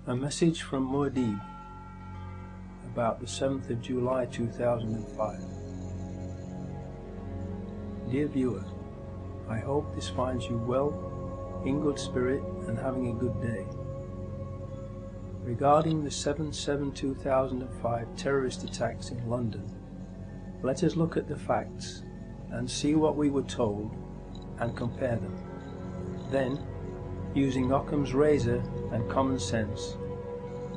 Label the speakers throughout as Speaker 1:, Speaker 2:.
Speaker 1: A message from Muad'Dib about the 7th of July 2005. Dear viewer, I hope this finds you well, in good spirit and having a good day. Regarding the 7/7/2005 terrorist attacks in London, let us look at the facts and see what we were told and compare them. Then, using Occam's razor and common sense,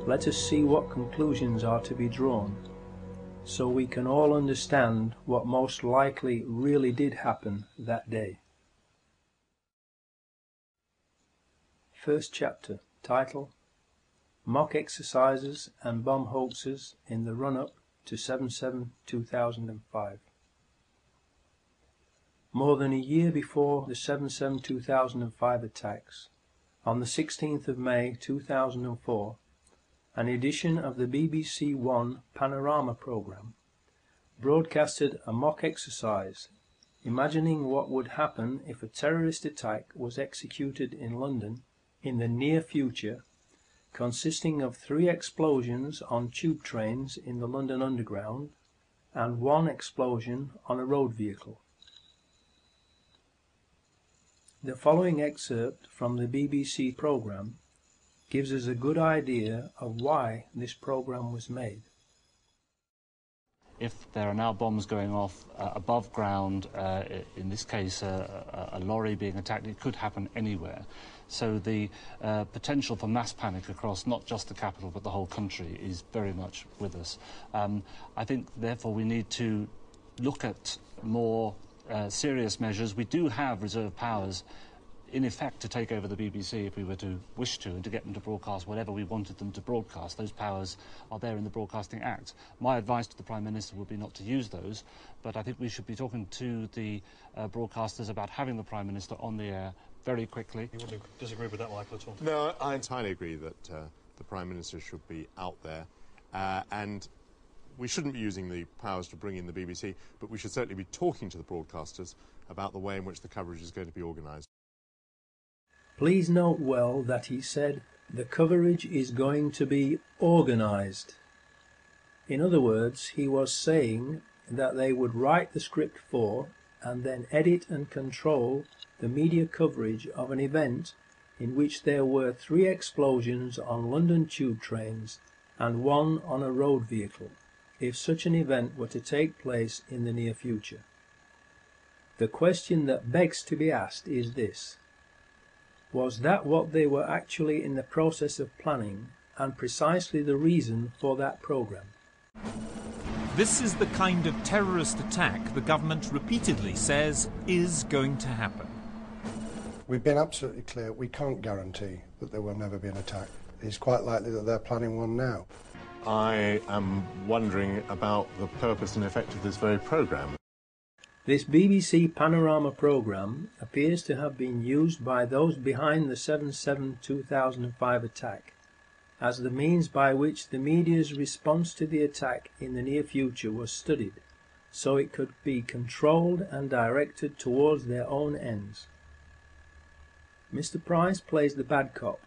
Speaker 1: let us see what conclusions are to be drawn, so we can all understand what most likely really did happen that day. First chapter, title: Mock Exercises and Bomb Hoaxes in the Run-Up to 7/7/2005. More than a year before the 7/7/2005 attacks, on the 16th of May 2004, an edition of the BBC One Panorama programme broadcasted a mock exercise imagining what would happen if a terrorist attack was executed in London in the near future, consisting of 3 explosions on tube trains in the London Underground and 1 explosion on a road vehicle. The following excerpt from the BBC programme gives us a good idea of why this programme was made.
Speaker 2: If there are now bombs going off above ground, in this case a lorry being attacked, it could happen anywhere. So the potential for mass panic across not just the capital but the whole country is very much with us. I think therefore we need to look at more serious measures. We do have reserve powers in effect to take over the BBC if we were to wish to, and to get them to broadcast whatever we wanted them to broadcast. Those powers are there in the Broadcasting Act. My advice to the Prime Minister would be not to use those, but I think we should be talking to the broadcasters about having the Prime Minister on the air very quickly.
Speaker 3: You wouldn't disagree with that, Michael, at all?
Speaker 4: No, I entirely agree that the Prime Minister should be out there, and we shouldn't be using the powers to bring in the BBC, but we should certainly be talking to the broadcasters about the way in which the coverage is going to be organised.
Speaker 1: Please note well that he said the coverage is going to be organised. In other words, he was saying that they would write the script for and then edit and control the media coverage of an event in which there were 3 explosions on London tube trains and 1 on a road vehicle, if such an event were to take place in the near future. The question that begs to be asked is this: was that what they were actually in the process of planning, and precisely the reason for that programme?
Speaker 5: This is the kind of terrorist attack the government repeatedly says is going to happen.
Speaker 6: We've been absolutely clear, we can't guarantee that there will never be an attack. It's quite likely that they're planning one now.
Speaker 4: I am wondering about the purpose and effect of this very programme.
Speaker 1: This BBC Panorama programme appears to have been used by those behind the 7/7/2005 attack as the means by which the media's response to the attack in the near future was studied, so it could be controlled and directed towards their own ends. Mr. Price plays the bad cop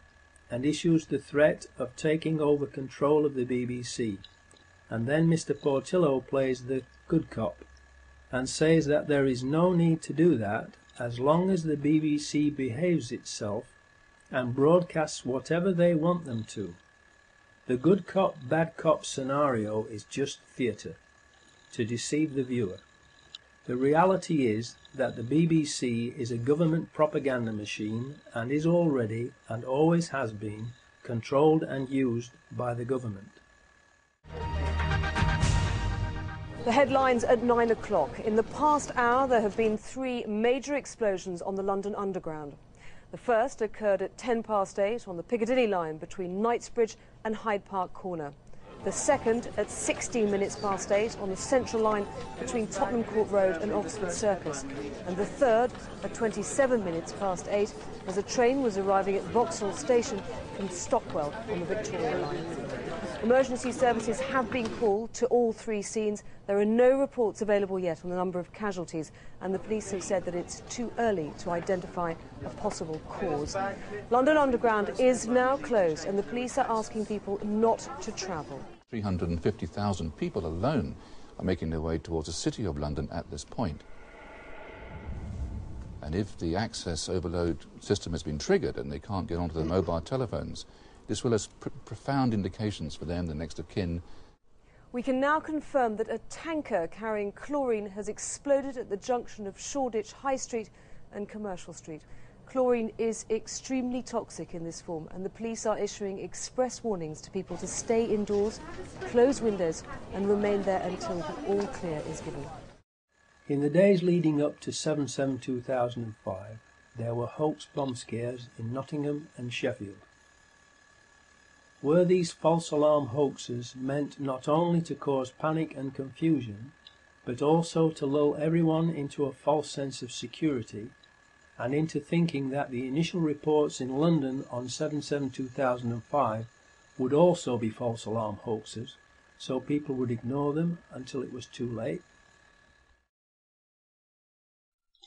Speaker 1: and issues the threat of taking over control of the BBC, and then Mr. Portillo plays the good cop and says that there is no need to do that as long as the BBC behaves itself and broadcasts whatever they want them to. The good cop, bad cop scenario is just theatre, to deceive the viewer. The reality is that the BBC is a government propaganda machine and is already, and always has been, controlled and used by the government.
Speaker 7: The headlines at 9 o'clock. In the past hour, there have been 3 major explosions on the London Underground. The first occurred at 8:10 on the Piccadilly line between Knightsbridge and Hyde Park Corner. The second at 8:16 on the Central line between Tottenham Court Road and Oxford Circus. And the third at 8:27 as a train was arriving at Vauxhall Station from Stockwell on the Victoria line. Emergency services have been called to all three scenes. There are no reports available yet on the number of casualties, and the police have said that it's too early to identify a possible cause. London Underground is now closed, and the police are asking people not to travel.
Speaker 8: 350,000 people alone are making their way towards the City of London at this point. And if the access overload system has been triggered and they can't get onto their mobile telephones, this will have profound implications for them, the next of kin.
Speaker 7: We can now confirm that a tanker carrying chlorine has exploded at the junction of Shoreditch High Street and Commercial Street. Chlorine is extremely toxic in this form, and the police are issuing express warnings to people to stay indoors, close windows and remain there until the all clear is given.
Speaker 1: In the days leading up to 7/7/2005, there were hoax bomb scares in Nottingham and Sheffield. Were these false alarm hoaxes meant not only to cause panic and confusion, but also to lull everyone into a false sense of security and into thinking that the initial reports in London on 7/7/2005 would also be false alarm hoaxes, so people would ignore them until it was too late?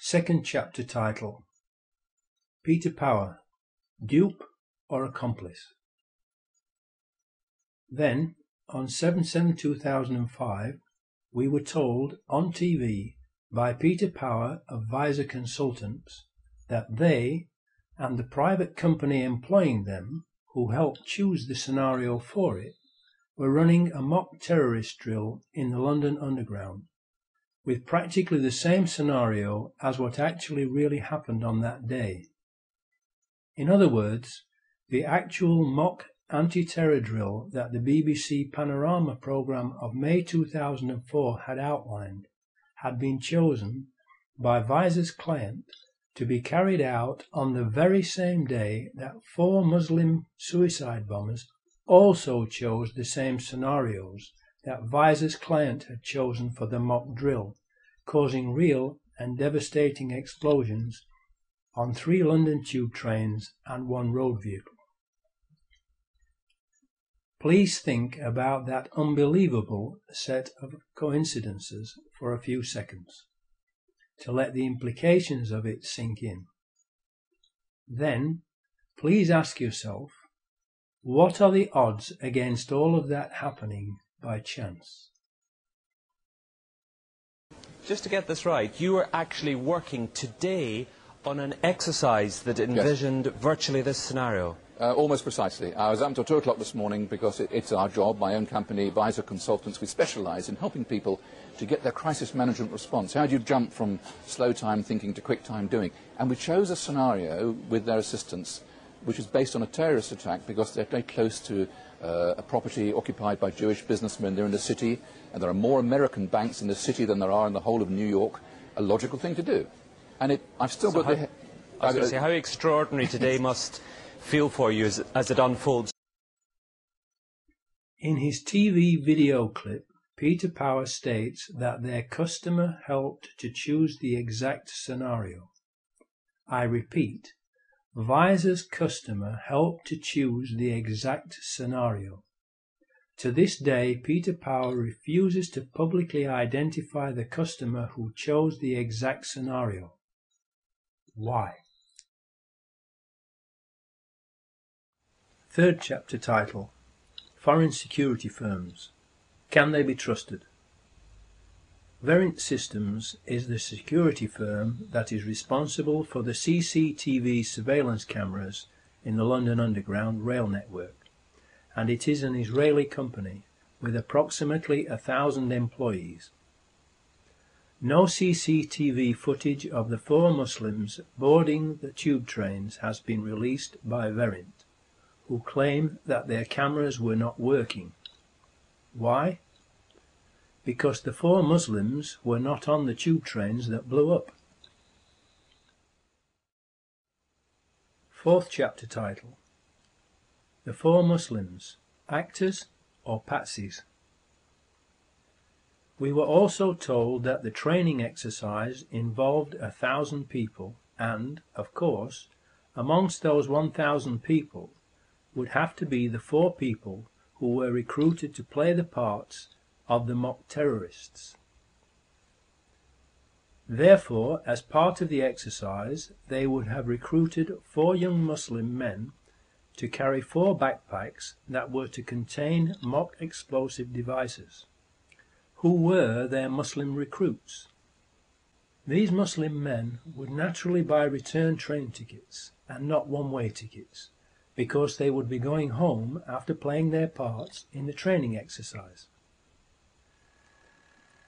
Speaker 1: Second chapter title: Peter Power, Dupe or Accomplice? Then, on 7/7/2005, we were told on TV by Peter Power of Visor Consultants that they, and the private company employing them, who helped choose the scenario for it, were running a mock terrorist drill in the London Underground, with practically the same scenario as what actually really happened on that day. In other words, the actual mock anti-terror drill that the BBC Panorama programme of May 2004 had outlined had been chosen by Visor's client to be carried out on the very same day that 4 Muslim suicide bombers also chose the same scenarios that Visor's client had chosen for the mock drill, causing real and devastating explosions on 3 London tube trains and 1 road vehicle. Please think about that unbelievable set of coincidences for a few seconds, to let the implications of it sink in. Then, please ask yourself, what are the odds against all of that happening by chance?
Speaker 9: Just to get this right, you were actually working today on an exercise that envisioned virtually this scenario.
Speaker 8: Almost precisely. I was up until 2 o'clock this morning because it's our job, my own company, Visor Consultants. We specialise in helping people to get their crisis management response. How do you jump from slow time thinking to quick time doing? And we chose a scenario with their assistance which is based on a terrorist attack because they're very close to a property occupied by Jewish businessmen. They're in the city, and there are more American banks in the city than there are in the whole of New York. A logical thing to do. And I've still got the...
Speaker 9: I was going to say, how extraordinary today must feel for you as it unfolds.
Speaker 1: In his TV video clip, Peter Power states that their customer helped to choose the exact scenario. I repeat, Visor's customer helped to choose the exact scenario. To this day, Peter Power refuses to publicly identify the customer who chose the exact scenario. Why? Third chapter title: Foreign Security Firms. Can they be trusted? Verint Systems is the security firm that is responsible for the CCTV surveillance cameras in the London Underground rail network, and it is an Israeli company with approximately 1,000 employees. No CCTV footage of the 4 Muslims boarding the tube trains has been released by Verint, who claim that their cameras were not working. Why? Because the 4 Muslims were not on the tube trains that blew up. Fourth chapter title: The 4 Muslims, Actors or Patsies? We were also told that the training exercise involved 1,000 people and, of course, amongst those 1,000 people would have to be the 4 people who were recruited to play the parts of the mock terrorists. Therefore, as part of the exercise, they would have recruited 4 young Muslim men to carry 4 backpacks that were to contain mock explosive devices. Who were their Muslim recruits? These Muslim men would naturally buy return train tickets and not one-way tickets, because they would be going home after playing their parts in the training exercise.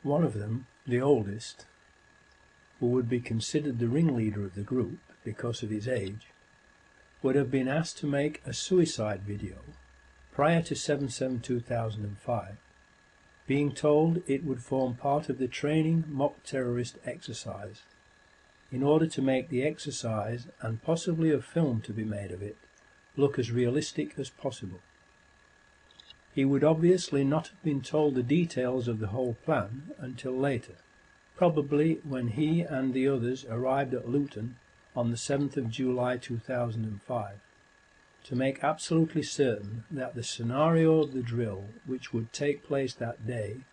Speaker 1: One of them, the oldest, who would be considered the ringleader of the group because of his age, would have been asked to make a suicide video prior to 7/7/2005, being told it would form part of the training mock terrorist exercise, in order to make the exercise, and possibly a film to be made of it, look as realistic as possible. He would obviously not have been told the details of the whole plan until later, probably when he and the others arrived at Luton on the 7th of July 2005, to make absolutely certain that the scenario of the drill which would take place that day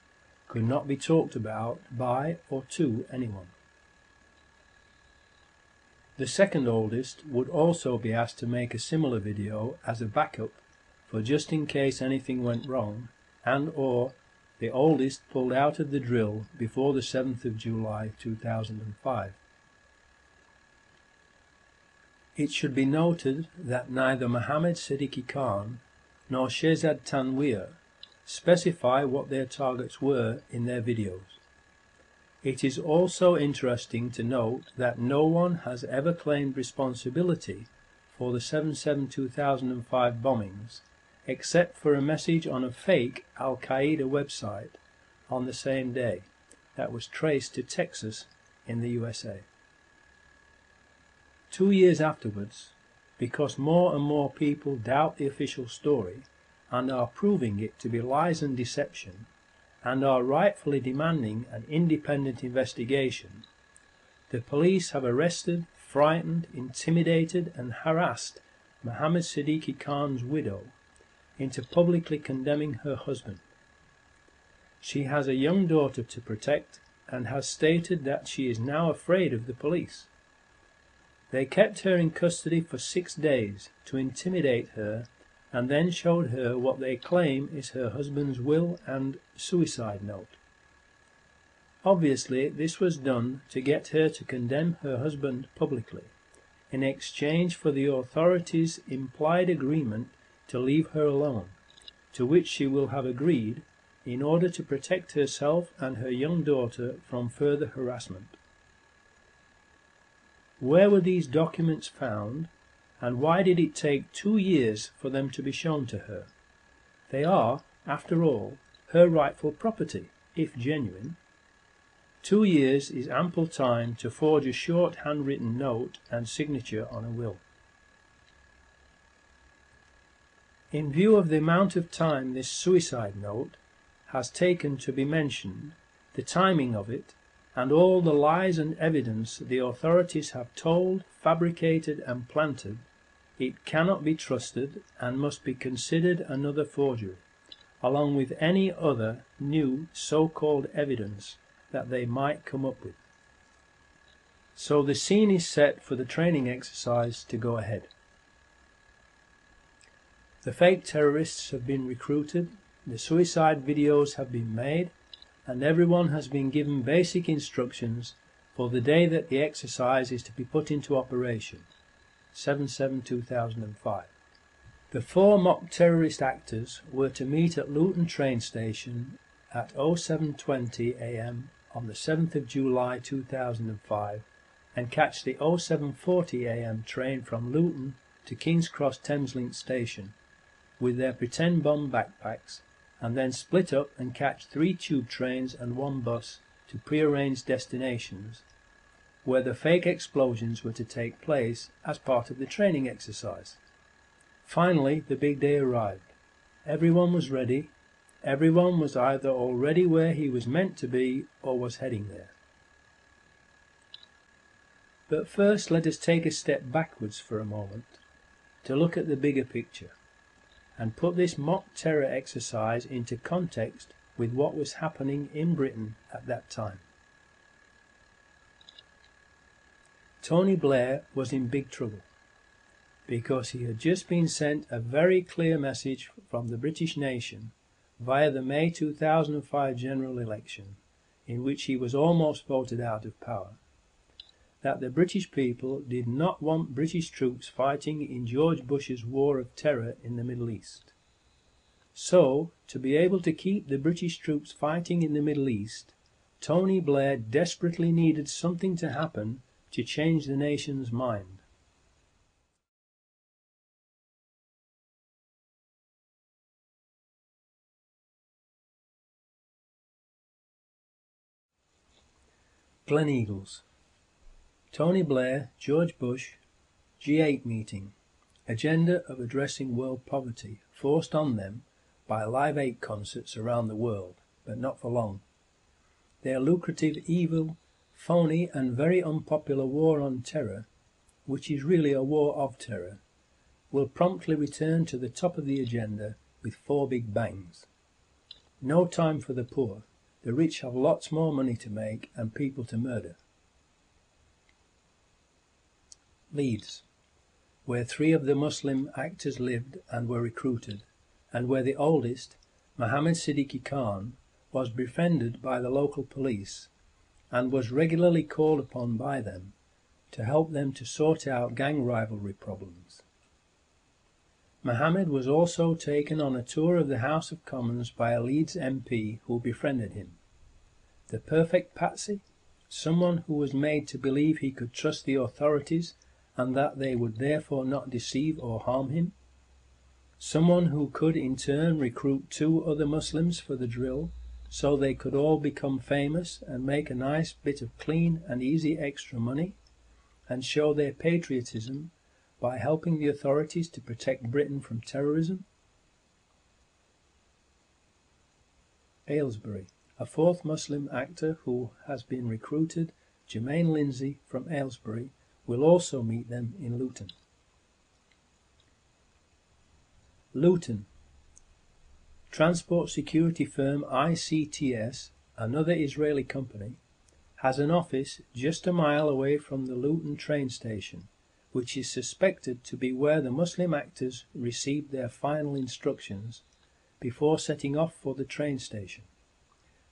Speaker 1: could not be talked about by or to anyone. The second oldest would also be asked to make a similar video as a backup for just in case anything went wrong, and or the oldest pulled out of the drill before the 7th of July 2005. It should be noted that neither Mohammed Siddiqui Khan nor Shehzad Tanweer specify what their targets were in their videos. It is also interesting to note that no one has ever claimed responsibility for the 7/7/2005 bombings, except for a message on a fake Al-Qaeda website on the same day that was traced to Texas in the USA. 2 years afterwards, because more and more people doubt the official story and are proving it to be lies and deception, and are rightfully demanding an independent investigation, the police have arrested, frightened, intimidated and harassed Mohammed Siddiqui Khan's widow into publicly condemning her husband. She has a young daughter to protect and has stated that she is now afraid of the police. They kept her in custody for 6 days to intimidate her, and then showed her what they claim is her husband's will and suicide note. Obviously, this was done to get her to condemn her husband publicly, in exchange for the authorities' implied agreement to leave her alone, to which she will have agreed in order to protect herself and her young daughter from further harassment. Where were these documents found, and why did it take 2 years for them to be shown to her? They are, after all, her rightful property, if genuine. 2 years is ample time to forge a short handwritten note and signature on a will. In view of the amount of time this suicide note has taken to be mentioned, the timing of it, and all the lies and evidence the authorities have told, fabricated and planted, it cannot be trusted and must be considered another forgery, along with any other new so-called evidence that they might come up with. So the scene is set for the training exercise to go ahead. The fake terrorists have been recruited, the suicide videos have been made, and everyone has been given basic instructions for the day that the exercise is to be put into operation, 7/7/2005. The 4 mock terrorist actors were to meet at Luton train station at 07:20 AM on the 7th of July 2005 and catch the 07:40 AM train from Luton to King's Cross Thameslink station with their pretend bomb backpacks, and then split up and catch 3 tube trains and 1 bus to prearranged destinations where the fake explosions were to take place as part of the training exercise. Finally, the big day arrived. Everyone was ready. Everyone was either already where he was meant to be or was heading there. But first let us take a step backwards for a moment to look at the bigger picture. and put this mock terror exercise into context with what was happening in Britain at that time. Tony Blair was in big trouble because he had just been sent a very clear message from the British nation via the May 2005 general election, in which he was almost voted out of power, that the British people did not want British troops fighting in George Bush's war of terror in the Middle East. So, to be able to keep the British troops fighting in the Middle East, Tony Blair desperately needed something to happen to change the nation's mind. Gleneagles. Tony Blair, George Bush, G8 meeting. Agenda of addressing world poverty, forced on them by Live 8 concerts around the world, but not for long. Their lucrative, evil, phony and very unpopular war on terror, which is really a war of terror, will promptly return to the top of the agenda with 4 big bangs. No time for the poor. The rich have lots more money to make and people to murder. Leeds, where 3 of the Muslim actors lived and were recruited, and where the oldest, Mohammed Siddiqui Khan, was befriended by the local police and was regularly called upon by them to help them to sort out gang rivalry problems. Mohammed was also taken on a tour of the House of Commons by a Leeds MP who befriended him. The perfect patsy, someone who was made to believe he could trust the authorities and that they would therefore not deceive or harm him. Someone who could in turn recruit 2 other Muslims for the drill so they could all become famous and make a nice bit of clean and easy extra money and show their patriotism by helping the authorities to protect Britain from terrorism. Aylesbury, a 4th Muslim actor who has been recruited, Jermaine Lindsay from Aylesbury, will also meet them in Luton. Luton. Transport security firm ICTS, another Israeli company, has an office just a mile away from the Luton train station, which is suspected to be where the Muslim actors received their final instructions before setting off for the train station.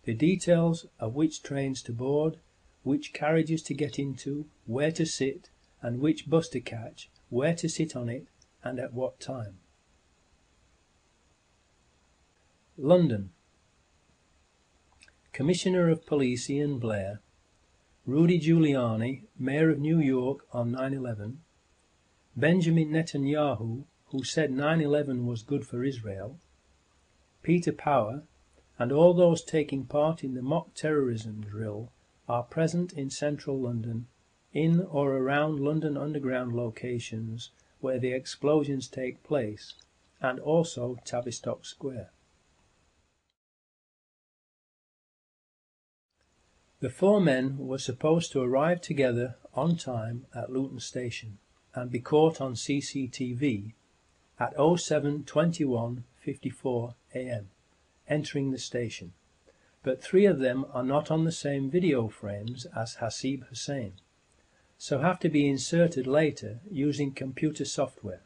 Speaker 1: The details of which trains to board, which carriages to get into, where to sit, and which bus to catch, where to sit on it, and at what time. London. Commissioner of Police Ian Blair, Rudy Giuliani, Mayor of New York on 9/11, Benjamin Netanyahu, who said 9/11 was good for Israel, Peter Power, and all those taking part in the mock terrorism drill are present in central London, in or around London Underground locations where the explosions take place, and also Tavistock Square. The 4 men were supposed to arrive together on time at Luton Station and be caught on CCTV at 07:21:54 a.m. entering the station, but 3 of them are not on the same video frames as Hasib Hussein, so have to be inserted later using computer software.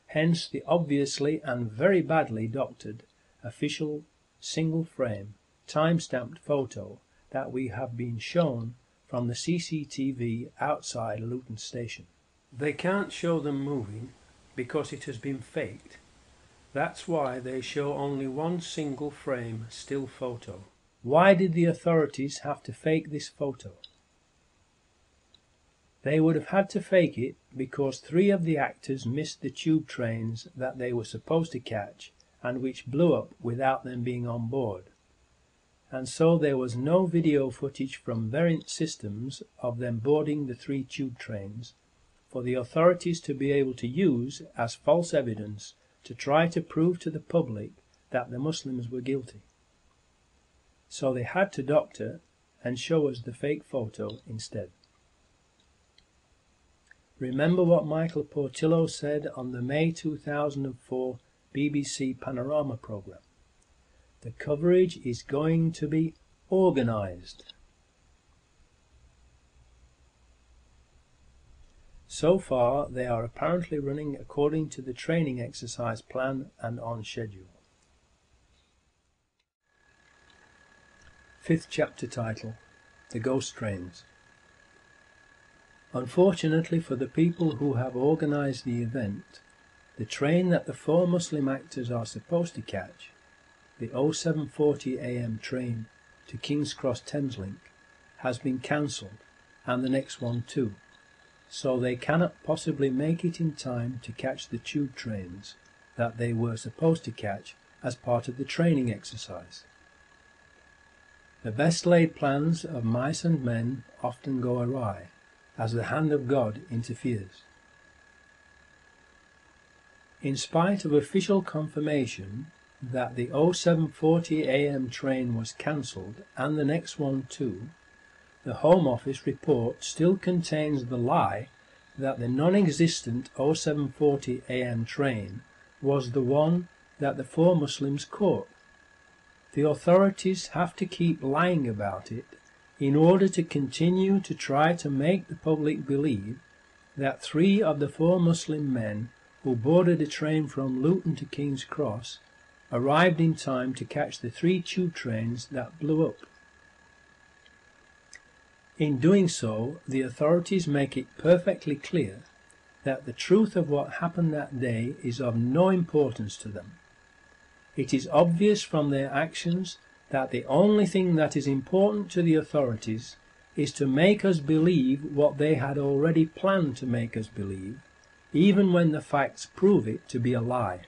Speaker 1: Hence the obviously and very badly doctored official single frame time-stamped photo that we have been shown from the CCTV outside Luton Station. They can't show them moving because it has been faked. That's why they show only one single frame still photo. Why did the authorities have to fake this photo? They would have had to fake it because 3 of the actors missed the tube trains that they were supposed to catch and which blew up without them being on board. And so there was no video footage from Verint systems of them boarding the 3 tube trains for the authorities to be able to use as false evidence to try to prove to the public that the Muslims were guilty. So they had to doctor and show us the fake photo instead. Remember what Michael Portillo said on the May 2004 BBC Panorama programme. The coverage is going to be organised. So far, they are apparently running according to the training exercise plan and on schedule. Fifth chapter title, The Ghost Trains. Unfortunately for the people who have organised the event, the train that the 4 Muslim actors are supposed to catch, the 0740 AM train to King's Cross Thameslink, has been cancelled, and the next one too, so they cannot possibly make it in time to catch the tube trains that they were supposed to catch as part of the training exercise. The best laid plans of mice and men often go awry, as the hand of God interferes. In spite of official confirmation that the 0740 AM train was cancelled and the next one too, the Home Office report still contains the lie that the non-existent 0740 AM train was the one that the 4 Muslims caught. The authorities have to keep lying about it in order to continue to try to make the public believe that 3 of the 4 Muslim men who boarded a train from Luton to King's Cross arrived in time to catch the 3 tube trains that blew up. In doing so, the authorities make it perfectly clear that the truth of what happened that day is of no importance to them. It is obvious from their actions that the only thing that is important to the authorities is to make us believe what they had already planned to make us believe, even when the facts prove it to be a lie.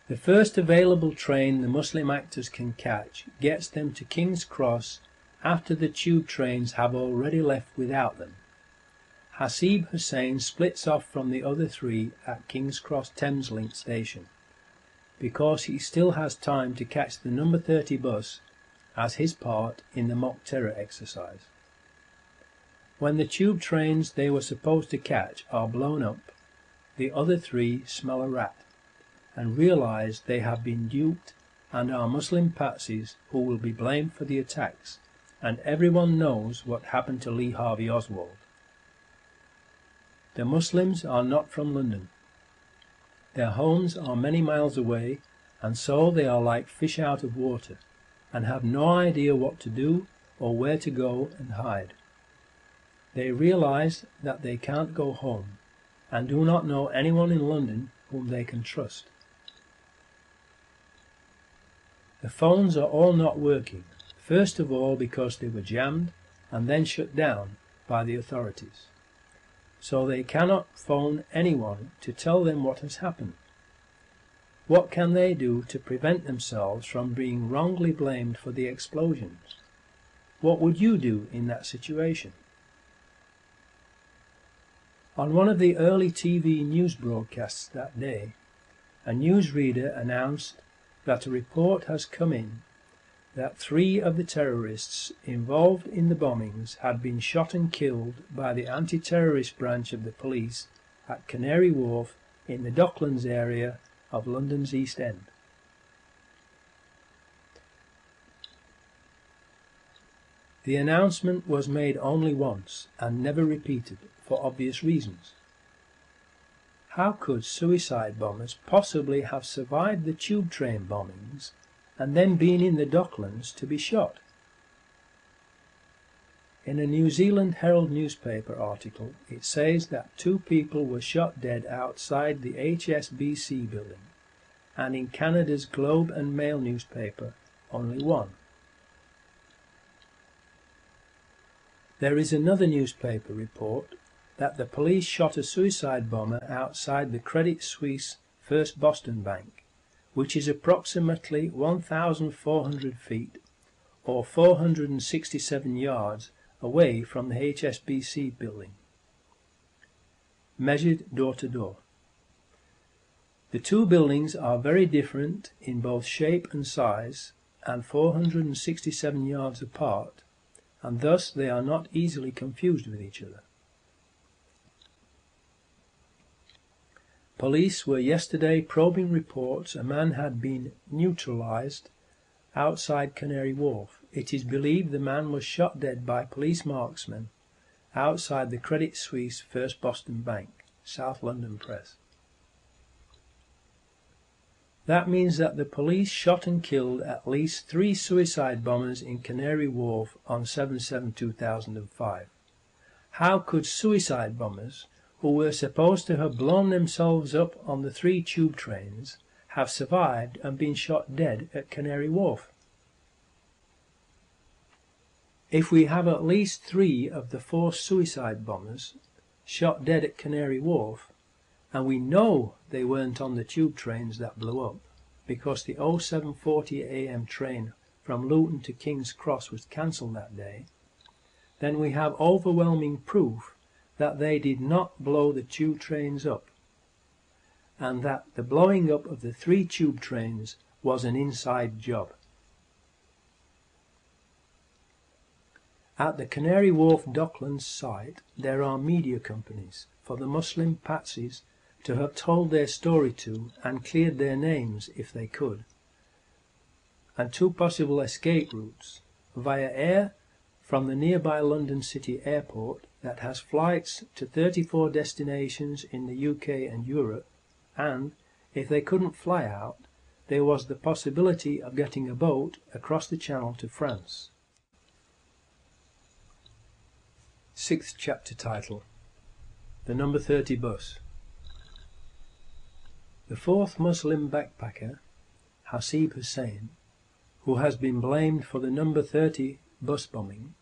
Speaker 1: The first available train the Muslim actors can catch gets them to King's Cross after the tube trains have already left without them. Hasib Hussain splits off from the other 3 at King's Cross Thameslink station, because he still has time to catch the number 30 bus as his part in the mock terror exercise. When the tube trains they were supposed to catch are blown up, the other 3 smell a rat and realise they have been duped and are Muslim patsies who will be blamed for the attacks, and everyone knows what happened to Lee Harvey Oswald. The Muslims are not from London. Their homes are many miles away, and so they are like fish out of water, and have no idea what to do or where to go and hide. They realise that they can't go home, and do not know anyone in London whom they can trust. The phones are all not working, first of all because they were jammed and then shut down by the authorities. So they cannot phone anyone to tell them what has happened. What can they do to prevent themselves from being wrongly blamed for the explosions? What would you do in that situation? On one of the early TV news broadcasts that day, a newsreader announced that a report has come in that 3 of the terrorists involved in the bombings had been shot and killed by the anti-terrorist branch of the police at Canary Wharf in the Docklands area of London's East End. The announcement was made only once and never repeated for obvious reasons. How could suicide bombers possibly have survived the tube train bombings and then been in the Docklands to be shot? In a New Zealand Herald newspaper article, it says that 2 people were shot dead outside the HSBC building, and in Canada's Globe and Mail newspaper, only 1. There is another newspaper report that the police shot a suicide bomber outside the Credit Suisse First Boston Bank, which is approximately 1,400 feet or 467 yards away from the HSBC building, measured door to door. The 2 buildings are very different in both shape and size, and 467 yards apart, and thus they are not easily confused with each other. Police were yesterday probing reports a man had been neutralised outside Canary Wharf. It is believed the man was shot dead by police marksmen outside the Credit Suisse First Boston Bank, South London Press. That means that the police shot and killed at least 3 suicide bombers in Canary Wharf on 7/7/2005. How could suicide bombers, who were supposed to have blown themselves up on the 3 tube trains, have survived and been shot dead at Canary Wharf? If we have at least 3 of the 4 suicide bombers shot dead at Canary Wharf, and we know they weren't on the tube trains that blew up, because the 07:40 AM train from Luton to King's Cross was cancelled that day, then we have overwhelming proof that they did not blow the tube trains up, and that the blowing up of the 3 tube trains was an inside job. At the Canary Wharf Docklands site there are media companies for the Muslim patsies to have told their story to and cleared their names if they could, and 2 possible escape routes: via air from the nearby London City Airport that has flights to 34 destinations in the UK and Europe, and, if they couldn't fly out, there was the possibility of getting a boat across the Channel to France. 6th chapter title: The number 30 bus. The 4th Muslim backpacker, Hasib Hussain, who has been blamed for the number 30 bus bombing,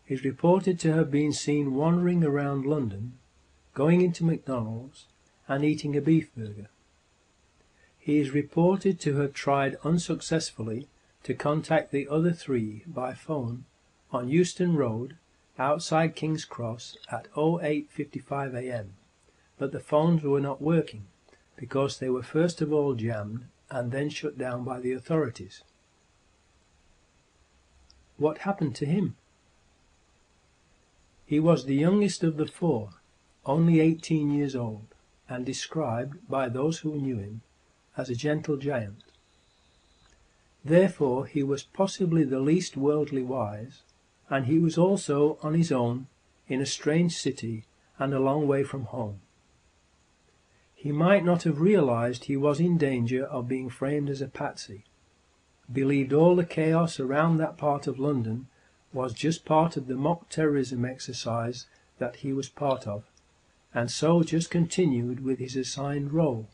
Speaker 1: is reported to have been seen wandering around London, going into McDonald's and eating a beef burger. He is reported to have tried unsuccessfully to contact the other 3 by phone on Euston Road outside King's Cross at 08:55 AM, but the phones were not working because they were first of all jammed and then shut down by the authorities. What happened to him? He was the youngest of the 4, only 18 years old, and described by those who knew him as a gentle giant. Therefore he was possibly the least worldly wise, and he was also on his own in a strange city and a long way from home. He might not have realized he was in danger of being framed as a patsy, believed all the chaos around that part of London was just part of the mock terrorism exercise that he was part of, and so just continued with his assigned role,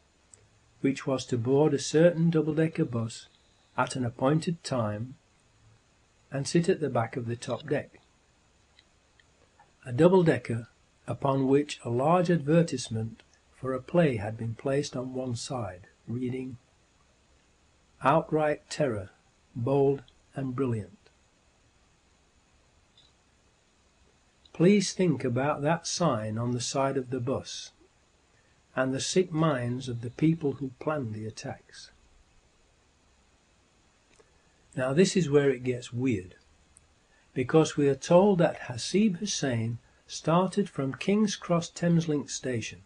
Speaker 1: which was to board a certain double-decker bus at an appointed time and sit at the back of the top deck. A double-decker upon which a large advertisement for a play had been placed on one side, reading, "Outright terror, bold and brilliant." Please think about that sign on the side of the bus and the sick minds of the people who planned the attacks. Now this is where it gets weird, because we are told that Hasib Hussain started from King's Cross Thameslink station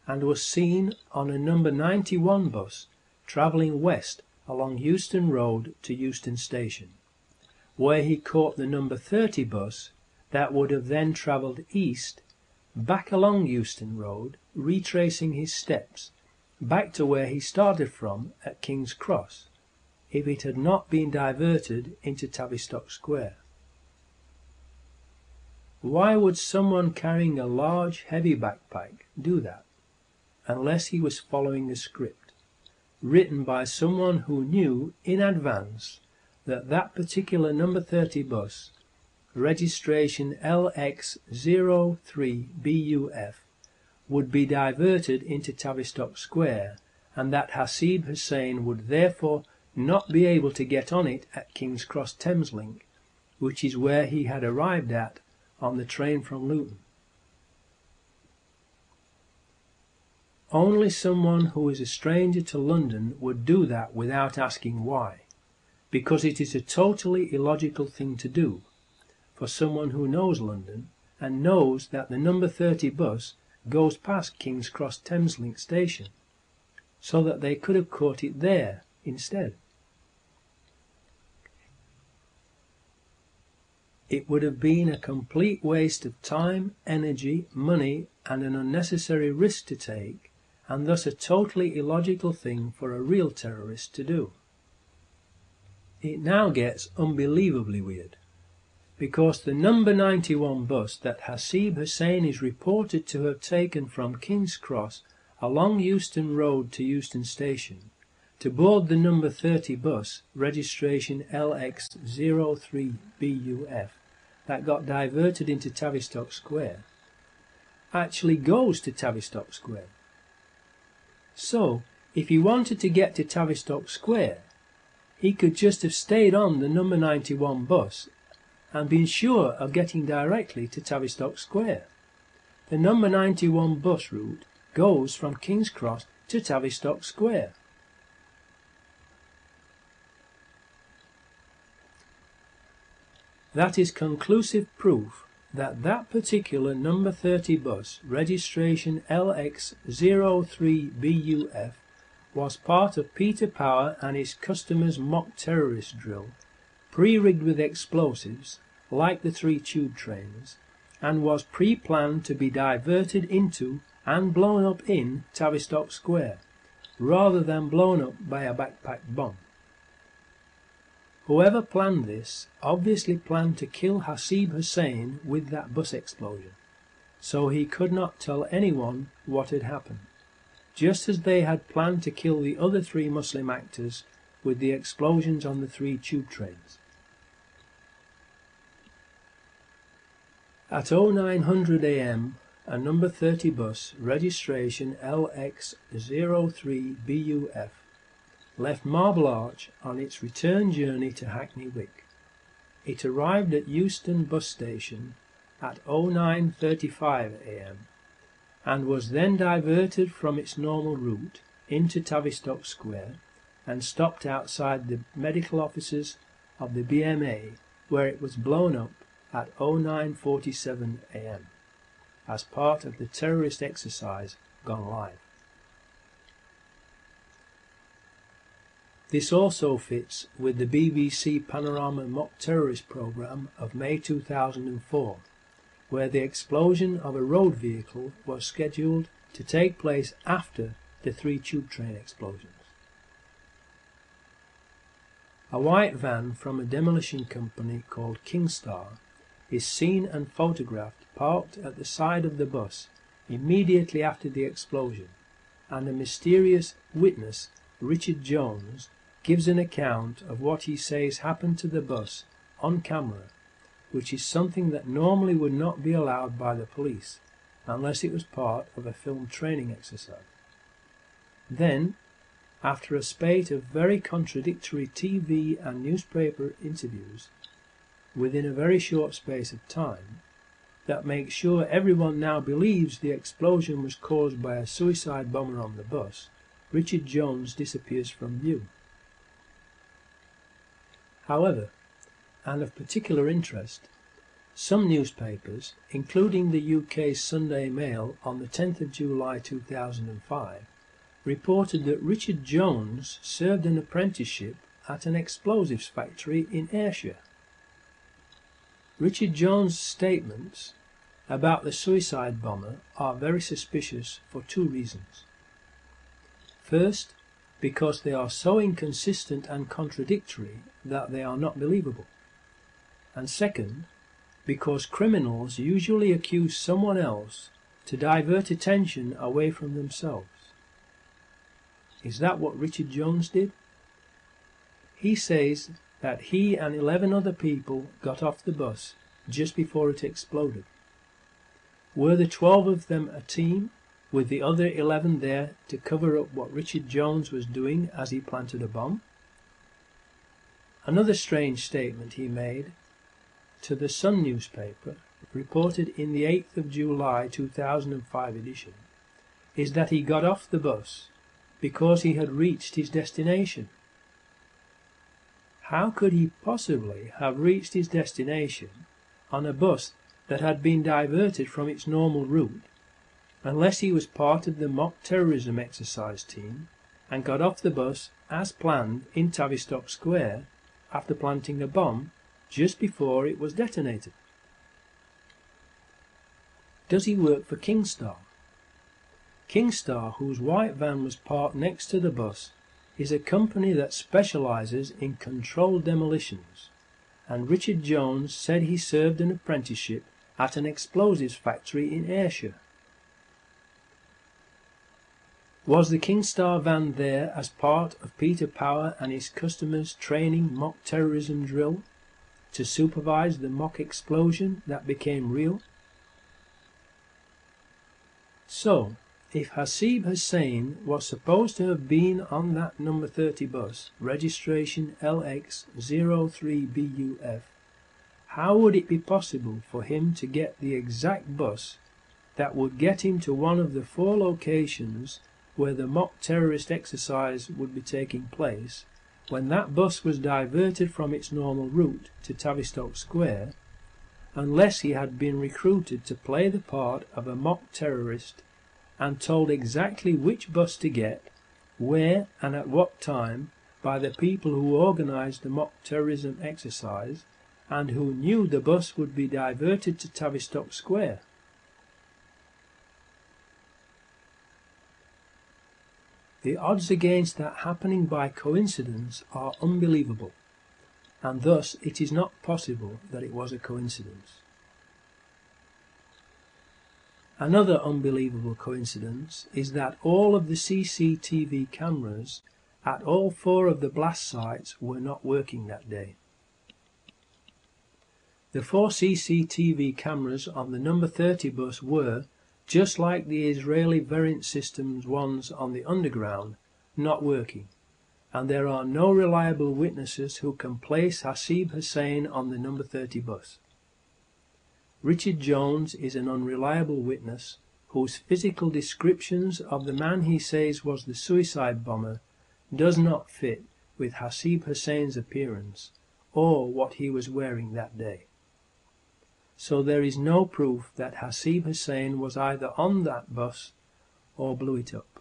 Speaker 1: and was seen on a number 91 bus travelling west along Euston Road to Euston Station, where he caught the number 30 bus that would have then travelled east, back along Euston Road, retracing his steps, back to where he started from at King's Cross, if it had not been diverted into Tavistock Square. Why would someone carrying a large, heavy backpack do that, unless he was following a script, written by someone who knew in advance that that particular number 30 bus, registration LX03BUF, would be diverted into Tavistock Square, and that Hasib Hussain would therefore not be able to get on it at King's Cross Thameslink, which is where he had arrived at on the train from Luton? Only someone who is a stranger to London would do that without asking why, because it is a totally illogical thing to do for someone who knows London and knows that the number 30 bus goes past King's Cross Thameslink station, so that they could have caught it there instead. It would have been a complete waste of time, energy, money, and an unnecessary risk to take, and thus a totally illogical thing for a real terrorist to do. It now gets unbelievably weird, because the number 91 bus that Hasib Hussain is reported to have taken from King's Cross along Euston Road to Euston Station to board the number 30 bus, registration LX03BUF, that got diverted into Tavistock Square, actually goes to Tavistock Square. So, if he wanted to get to Tavistock Square, he could just have stayed on the number 91 bus and been sure of getting directly to Tavistock Square. The number 91 bus route goes from King's Cross to Tavistock Square. That is conclusive proof that that particular number 30 bus, registration LX03BUF, was part of Peter Power and his customers' mock terrorist drill, pre-rigged with explosives, like the 3 tube trains, and was pre-planned to be diverted into and blown up in Tavistock Square, rather than blown up by a backpack bomb. Whoever planned this obviously planned to kill Hasib Hussain with that bus explosion, so he could not tell anyone what had happened, just as they had planned to kill the other 3 Muslim actors with the explosions on the 3 tube trains. At 0900 AM, a number 30 bus, registration LX03BUF, left Marble Arch on its return journey to Hackney Wick. It arrived at Euston bus station at 09:35 AM and was then diverted from its normal route into Tavistock Square and stopped outside the medical offices of the BMA, where it was blown up at 09:47 AM as part of the terrorist exercise gone live. This also fits with the BBC Panorama mock terrorist programme of May 2004, where the explosion of a road vehicle was scheduled to take place after the 3 tube train explosions. A white van from a demolition company called Kingstar is seen and photographed parked at the side of the bus immediately after the explosion, and a mysterious witness, Richard Jones, gives an account of what he says happened to the bus on camera, which is something that normally would not be allowed by the police unless it was part of a film training exercise. Then, after a spate of very contradictory TV and newspaper interviews within a very short space of time, that makes sure everyone now believes the explosion was caused by a suicide bomber on the bus, Richard Jones disappears from view. However, and of particular interest, some newspapers, including the UK's Sunday Mail on the 10th of July 2005, reported that Richard Jones served an apprenticeship at an explosives factory in Ayrshire. Richard Jones' statements about the suicide bomber are very suspicious for 2 reasons. First, because they are so inconsistent and contradictory that they are not believable. And second, because criminals usually accuse someone else to divert attention away from themselves. Is that what Richard Jones did? He says that he and 11 other people got off the bus just before it exploded. Were the 12 of them a team, with the other 11 there to cover up what Richard Jones was doing as he planted a bomb? Another strange statement he made to the Sun newspaper, reported in the 8th of July 2005 edition, is that he got off the bus because he had reached his destination. How could he possibly have reached his destination on a bus that had been diverted from its normal route unless he was part of the mock terrorism exercise team and got off the bus as planned in Tavistock Square after planting a bomb just before it was detonated. Does he work for Kingstar? Kingstar, whose white van was parked next to the bus, is a company that specialises in controlled demolitions, and Richard Jones said he served an apprenticeship at an explosives factory in Ayrshire. Was the Kingstar van there as part of Peter Power and his customers' training mock terrorism drill to supervise the mock explosion that became real? So, if Hasib Hussain was supposed to have been on that number 30 bus, registration LX03BUF, how would it be possible for him to get the exact bus that would get him to one of the 4 locations where the mock terrorist exercise would be taking place, when that bus was diverted from its normal route to Tavistock Square, unless he had been recruited to play the part of a mock terrorist and told exactly which bus to get, where and at what time by the people who organised the mock terrorism exercise and who knew the bus would be diverted to Tavistock Square. The odds against that happening by coincidence are unbelievable, and thus it is not possible that it was a coincidence. Another unbelievable coincidence is that all of the CCTV cameras at all 4 of the blast sites were not working that day. The 4 CCTV cameras on the number 30 bus were, just like the Israeli Variant Systems ones on the Underground, not working, and there are no reliable witnesses who can place Hasib Hussain on the number 30 bus. Richard Jones is an unreliable witness whose physical descriptions of the man he says was the suicide bomber does not fit with Hasib Hussain's appearance or what he was wearing that day. So there is no proof that Hasib Hussain was either on that bus or blew it up.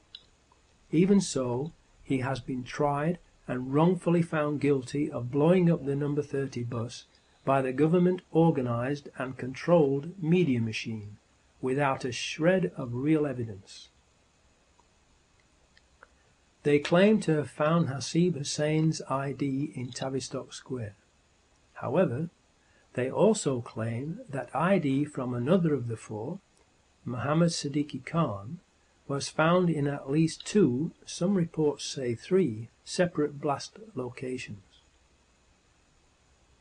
Speaker 1: Even so, he has been tried and wrongfully found guilty of blowing up the number 30 bus by the government-organised and controlled media machine, without a shred of real evidence. They claim to have found Hasib Hussain's ID in Tavistock Square. However, they also claim that ID from another of the 4, Mohammed Siddiqui Khan, was found in at least 2, some reports say 3, separate blast locations.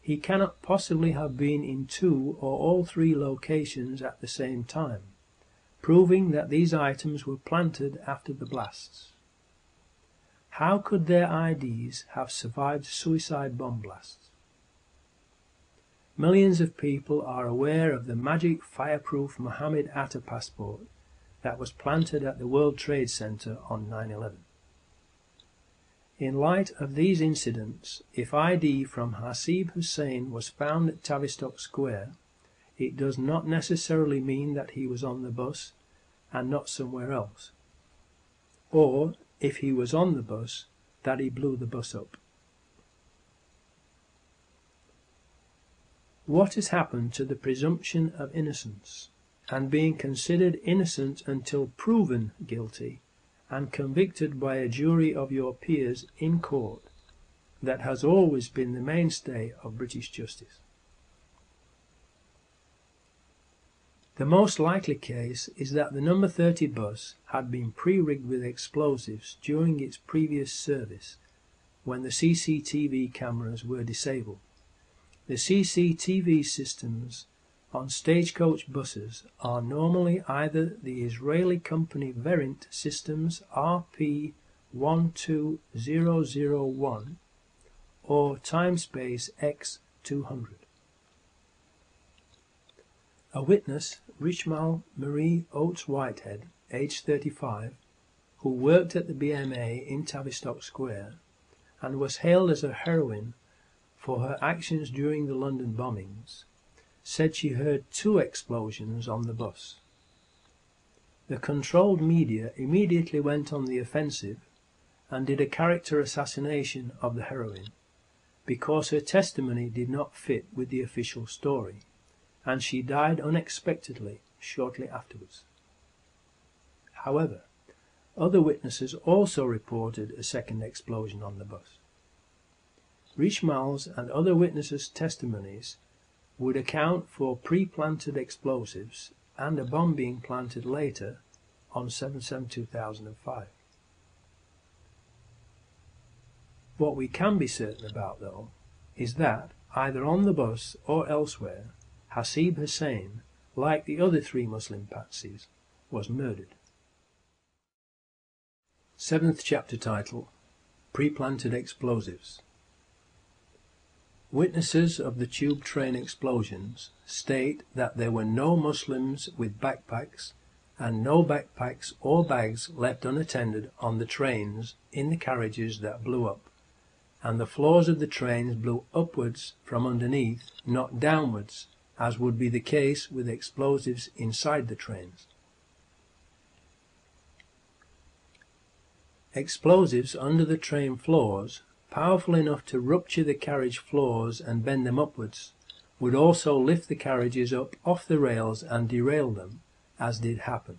Speaker 1: He cannot possibly have been in 2 or all 3 locations at the same time, proving that these items were planted after the blasts. How could their IDs have survived suicide bomb blasts? Millions of people are aware of the magic fireproof Mohammed Atta passport that was planted at the World Trade Center on 9/11. In light of these incidents, if ID from Hasib Hussain was found at Tavistock Square, it does not necessarily mean that he was on the bus and not somewhere else. Or, if he was on the bus, that he blew the bus up. What has happened to the presumption of innocence, and being considered innocent until proven guilty, and convicted by a jury of your peers in court, that has always been the mainstay of British justice? The most likely case is that the number 30 bus had been pre-rigged with explosives during its previous service, when the CCTV cameras were disabled. The CCTV systems on stagecoach buses are normally either the Israeli company Variant Systems RP12001 or Timespace X200. A witness, Richmal Marie Oates Whitehead, aged 35, who worked at the BMA in Tavistock Square and was hailed as a heroine for her actions during the London bombings, said she heard 2 explosions on the bus. The controlled media immediately went on the offensive and did a character assassination of the heroine, because her testimony did not fit with the official story, and she died unexpectedly shortly afterwards. However, other witnesses also reported a second explosion on the bus. Richmal's and other witnesses' testimonies would account for pre-planted explosives and a bomb being planted later on 7/7/2005. What we can be certain about, though, is that, either on the bus or elsewhere, Hasib Hussain, like the other 3 Muslim patsies, was murdered. 7th chapter title, Pre-Planted Explosives. Witnesses of the tube train explosions state that there were no Muslims with backpacks and no backpacks or bags left unattended on the trains in the carriages that blew up, and the floors of the trains blew upwards from underneath, not downwards, as would be the case with explosives inside the trains. Explosives under the train floors, powerful enough to rupture the carriage floors and bend them upwards, would also lift the carriages up off the rails and derail them, as did happen.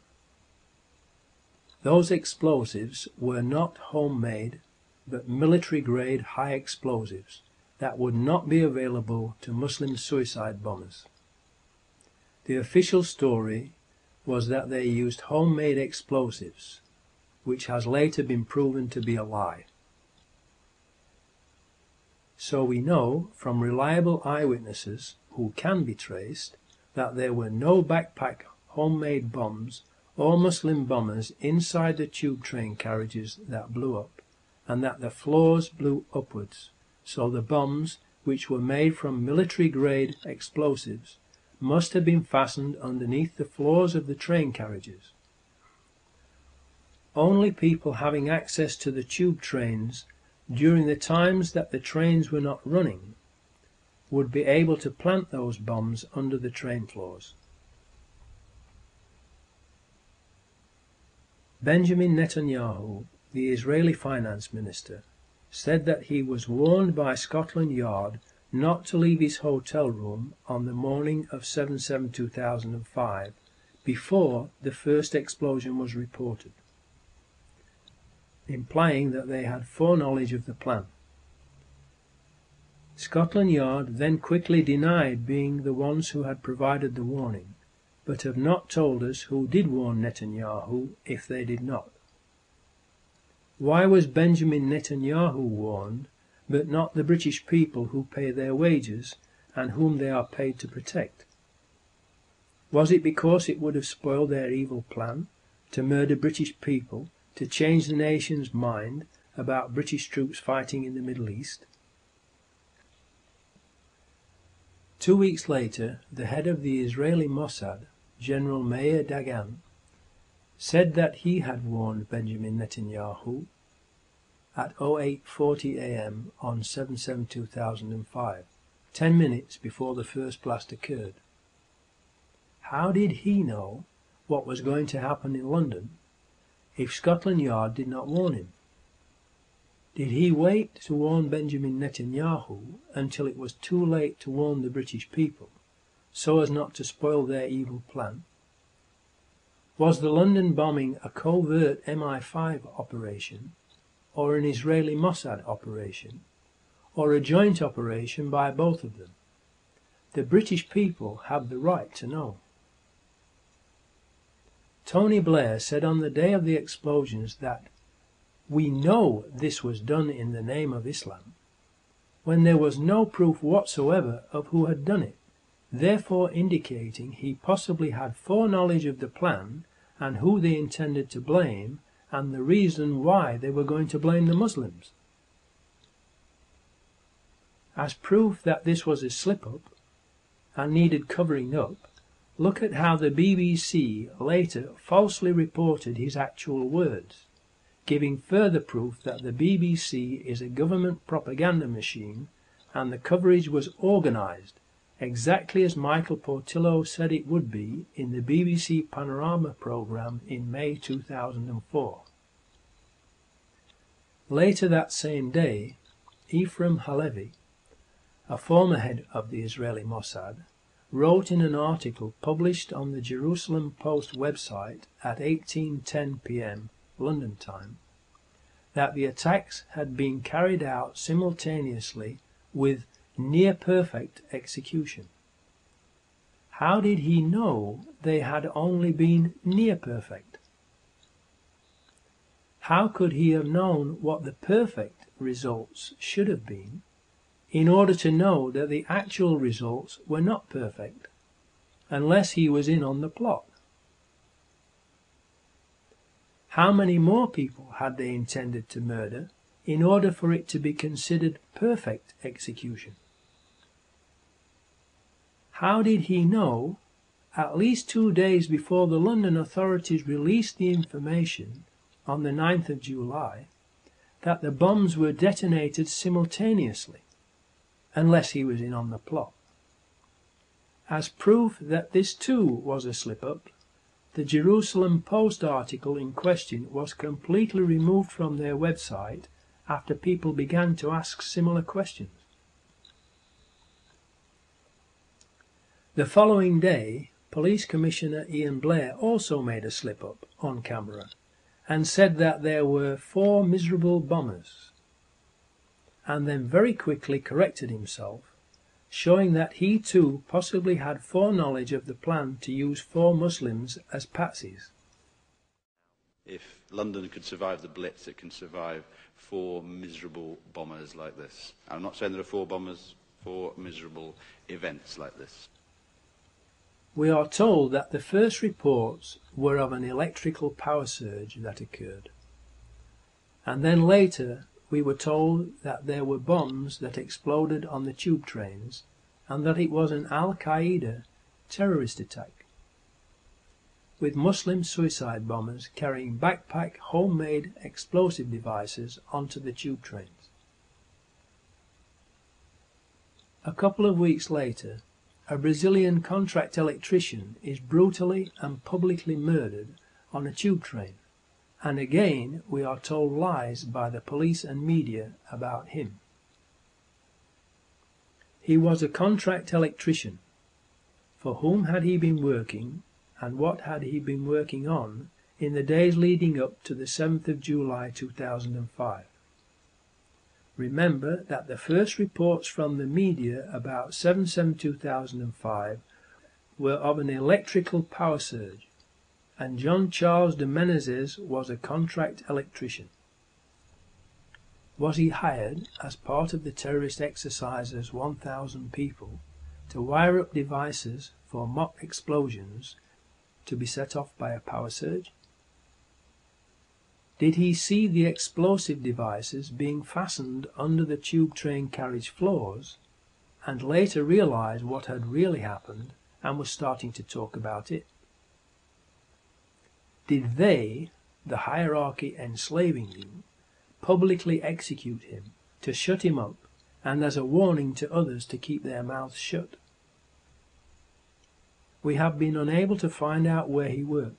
Speaker 1: Those explosives were not homemade, but military-grade high explosives that would not be available to Muslim suicide bombers. The official story was that they used homemade explosives, which has later been proven to be a lie. So we know from reliable eyewitnesses who can be traced that there were no backpack homemade bombs or Muslim bombers inside the tube train carriages that blew up, and that the floors blew upwards, so the bombs, which were made from military-grade explosives, must have been fastened underneath the floors of the train carriages. Only people having access to the tube trains during the times that the trains were not running would be able to plant those bombs under the train floors. Benjamin Netanyahu, the Israeli finance minister, said that he was warned by Scotland Yard not to leave his hotel room on the morning of 7/7/2005 before the first explosion was reported, implying that they had foreknowledge of the plan. Scotland Yard then quickly denied being the ones who had provided the warning, but have not told us who did warn Netanyahu if they did not. Why was Benjamin Netanyahu warned, but not the British people who pay their wages and whom they are paid to protect? Was it because it would have spoiled their evil plan to murder British people, to change the nation's mind about British troops fighting in the Middle East? 2 weeks later, the head of the Israeli Mossad, General Meir Dagan, said that he had warned Benjamin Netanyahu at 08:40 a.m. on 7/7/2005, 10 minutes before the first blast occurred. How did he know what was going to happen in London if Scotland Yard did not warn him? Did he wait to warn Benjamin Netanyahu until it was too late to warn the British people, so as not to spoil their evil plan? Was the London bombing a covert MI5 operation, or an Israeli Mossad operation, or a joint operation by both of them? The British people have the right to know. Tony Blair said on the day of the explosions that "we know this was done in the name of Islam," when there was no proof whatsoever of who had done it, therefore indicating he possibly had foreknowledge of the plan and who they intended to blame and the reason why they were going to blame the Muslims. As proof that this was a slip-up and needed covering up, look at how the BBC later falsely reported his actual words, giving further proof that the BBC is a government propaganda machine and the coverage was organised, exactly as Michael Portillo said it would be in the BBC Panorama programme in May 2004. Later that same day, Ephraim Halevi, a former head of the Israeli Mossad, wrote in an article published on the Jerusalem Post website at 18:10 p.m. London time that the attacks had been carried out simultaneously with near-perfect execution. How did he know they had only been near-perfect? How could he have known what the perfect results should have been in order to know that the actual results were not perfect, unless he was in on the plot? How many more people had they intended to murder in order for it to be considered perfect execution? How did he know, at least 2 days before the London authorities released the information on the 9th of July, that the bombs were detonated simultaneously, unless he was in on the plot? As proof that this too was a slip-up, the Jerusalem Post article in question was completely removed from their website after people began to ask similar questions. The following day, Police Commissioner Ian Blair also made a slip-up on camera and said that there were 4 miserable bombers, and then very quickly corrected himself, showing that he too possibly had foreknowledge of the plan to use 4 Muslims as patsies.
Speaker 10: If London could survive the Blitz, it can survive 4 miserable bombers like this. I'm not saying there are 4 bombers, 4 miserable events like this.
Speaker 1: We are told that the first reports were of an electrical power surge that occurred, and then later we were told that there were bombs that exploded on the tube trains and that it was an Al-Qaeda terrorist attack, with Muslim suicide bombers carrying backpack homemade explosive devices onto the tube trains. A couple of weeks later, a Brazilian contract electrician is brutally and publicly murdered on a tube train, and again we are told lies by the police and media about him. He was a contract electrician. For whom had he been working, and what had he been working on in the days leading up to the 7th of July 2005? Remember that the first reports from the media about 7/7/2005 were of an electrical power surge, and John Charles de Menezes was a contract electrician. Was he hired as part of the terrorist exercise's 1,000 people to wire up devices for mock explosions to be set off by a power surge? Did he see the explosive devices being fastened under the tube train carriage floors and later realize what had really happened and was starting to talk about it? Did they, the hierarchy enslaving you, publicly execute him to shut him up and as a warning to others to keep their mouths shut? We have been unable to find out where he worked.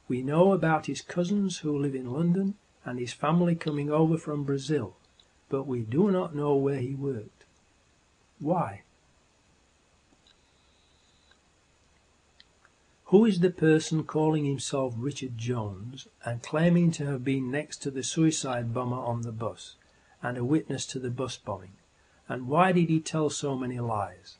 Speaker 1: We know about his cousins who live in London and his family coming over from Brazil, but we do not know where he worked. Why? Who is the person calling himself Richard Jones and claiming to have been next to the suicide bomber on the bus and a witness to the bus bombing? And why did he tell so many lies?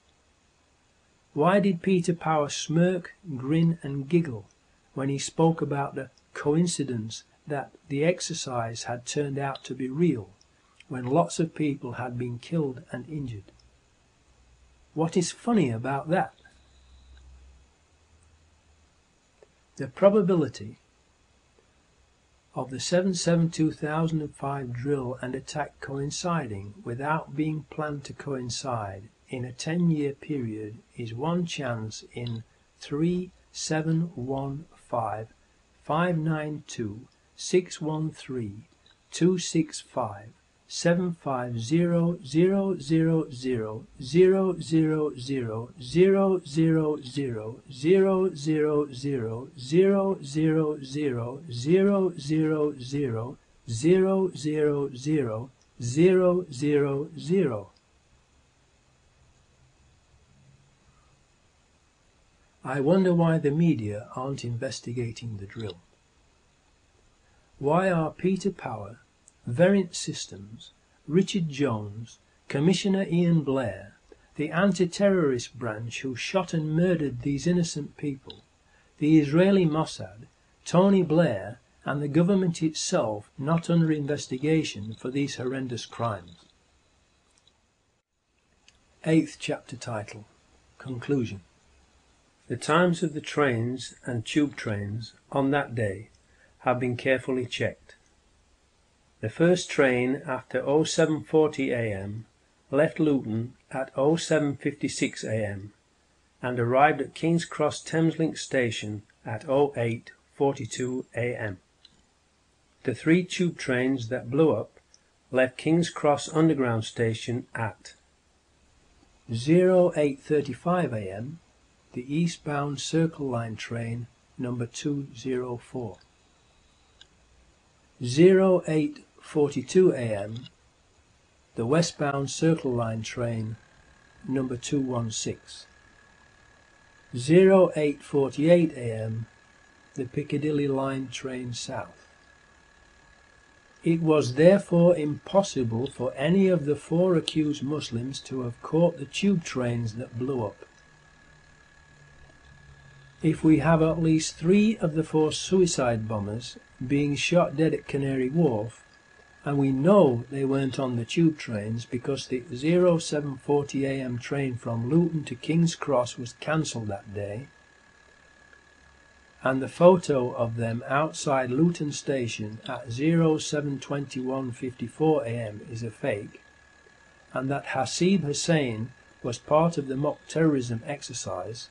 Speaker 1: Why did Peter Power smirk, grin and giggle when he spoke about the coincidence that the exercise had turned out to be real when lots of people had been killed and injured? What is funny about that? The probability of the 7/7/2005 drill and attack coinciding without being planned to coincide in a 10-year period is 1 chance in 3,715,592,613,265 7500000000000000000000000000000000000000000000000000000000000000000000000000000000000000000000000000000000000000000000000000000000000000000000000000000000000000000000000000000000000000000000000000000000000000000000000000000. I wonder why the media aren't investigating the drill. Why are Peter Power, Verint Systems, Richard Jones, Commissioner Ian Blair, the anti-terrorist branch who shot and murdered these innocent people, the Israeli Mossad, Tony Blair and the government itself not under investigation for these horrendous crimes? 8th chapter title. Conclusion. The times of the trains and tube trains on that day have been carefully checked. The first train after 0740 am left Luton at 0756 am and arrived at King's Cross Thameslink station at 0842 am. The 3 tube trains that blew up left King's Cross Underground station at 0835 am, the eastbound Circle Line train number 204. 0842 am, the westbound Circle Line train number 216. 0848 am, the Piccadilly Line train south. It was therefore impossible for any of the 4 accused Muslims to have caught the tube trains that blew up. If we have at least 3 of the 4 suicide bombers being shot dead at Canary Wharf, and we know they weren't on the tube trains because the 0740 am train from Luton to King's Cross was cancelled that day, and the photo of them outside Luton station at 0721:54 am is a fake, and that Hasib Hussain was part of the mock terrorism exercise,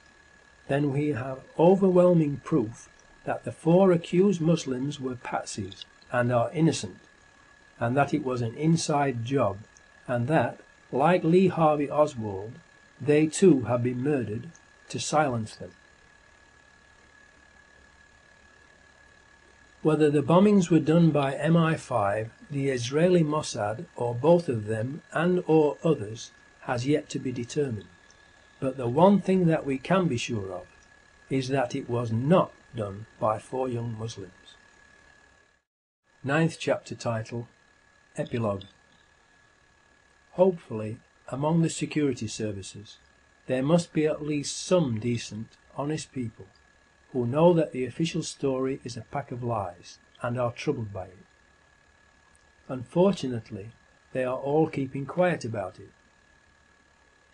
Speaker 1: then we have overwhelming proof that the 4 accused Muslims were patsies and are innocent, and that it was an inside job, and that, like Lee Harvey Oswald, they too have been murdered to silence them. Whether the bombings were done by MI5, the Israeli Mossad, or both of them and or others has yet to be determined. But the one thing that we can be sure of is that it was not done by 4 young Muslims. 9th chapter title. Epilogue. Hopefully, among the security services, there must be at least some decent, honest people who know that the official story is a pack of lies and are troubled by it. Unfortunately, they are all keeping quiet about it.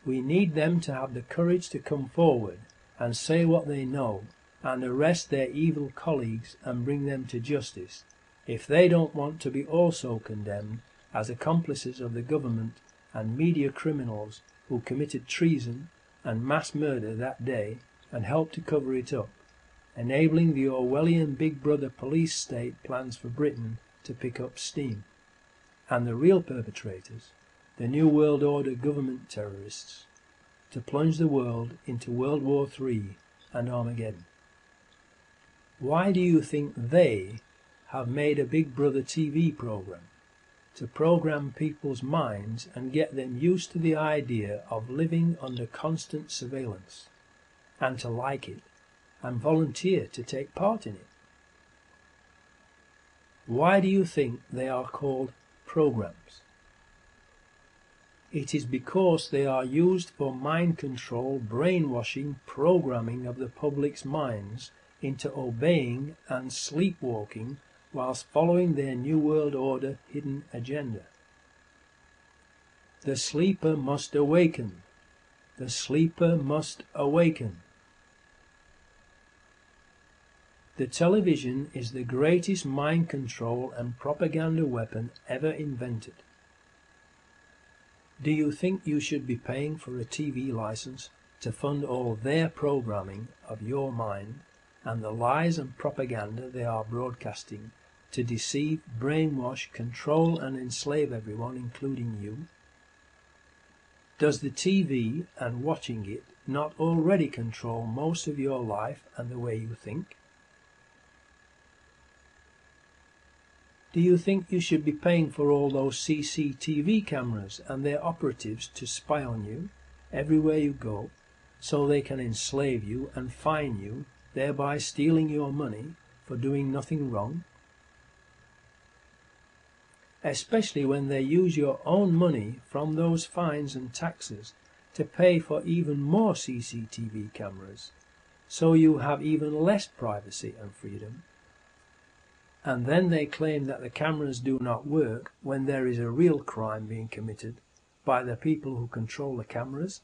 Speaker 1: We need them to have the courage to come forward and say what they know and arrest their evil colleagues and bring them to justice if they don't want to be also condemned as accomplices of the government and media criminals who committed treason and mass murder that day and helped to cover it up, enabling the Orwellian Big Brother police state plans for Britain to pick up steam, and the real perpetrators, the New World Order government terrorists, to plunge the world into World War III and Armageddon. Why do you think they have made a Big Brother TV program? To program people's minds and get them used to the idea of living under constant surveillance, and to like it, and volunteer to take part in it. Why do you think they are called programs? It is because they are used for mind control, brainwashing, programming of the public's minds into obeying and sleepwalking whilst following their New World Order hidden agenda. The sleeper must awaken. The sleeper must awaken. The television is the greatest mind control and propaganda weapon ever invented. Do you think you should be paying for a TV license to fund all their programming of your mind and the lies and propaganda they are broadcasting to deceive, brainwash, control and enslave everyone, including you? Does the TV and watching it not already control most of your life and the way you think? Do you think you should be paying for all those CCTV cameras and their operatives to spy on you everywhere you go, so they can enslave you and fine you, thereby stealing your money for doing nothing wrong? Especially when they use your own money from those fines and taxes to pay for even more CCTV cameras, so you have even less privacy and freedom. And then they claim that the cameras do not work when there is a real crime being committed by the people who control the cameras.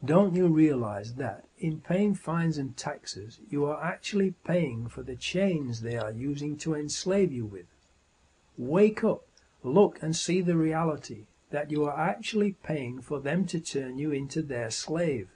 Speaker 1: Don't you realize that in paying fines and taxes you are actually paying for the chains they are using to enslave you with? Wake up, look and see the reality that you are actually paying for them to turn you into their slave.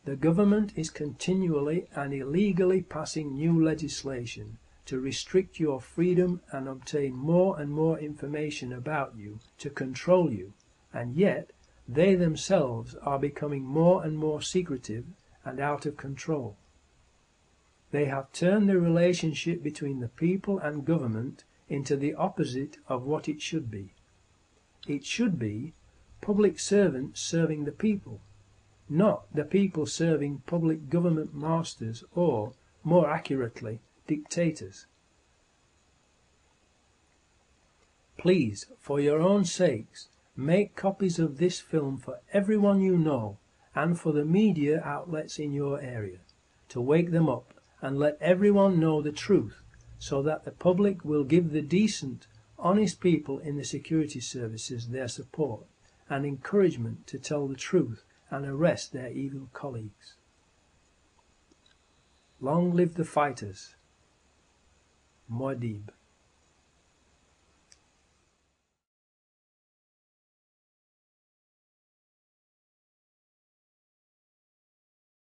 Speaker 1: The government is continually and illegally passing new legislation to restrict your freedom and obtain more and more information about you to control you, and yet they themselves are becoming more and more secretive and out of control. They have turned the relationship between the people and government into the opposite of what it should be. It should be public servants serving the people, not the people serving public government masters or, more accurately, dictators. Please, for your own sakes, make copies of this film for everyone you know and for the media outlets in your area, to wake them up and let everyone know the truth, so that the public will give the decent, honest people in the security services their support and encouragement to tell the truth and arrest their evil colleagues. Long live the fighters. Muad'Dib.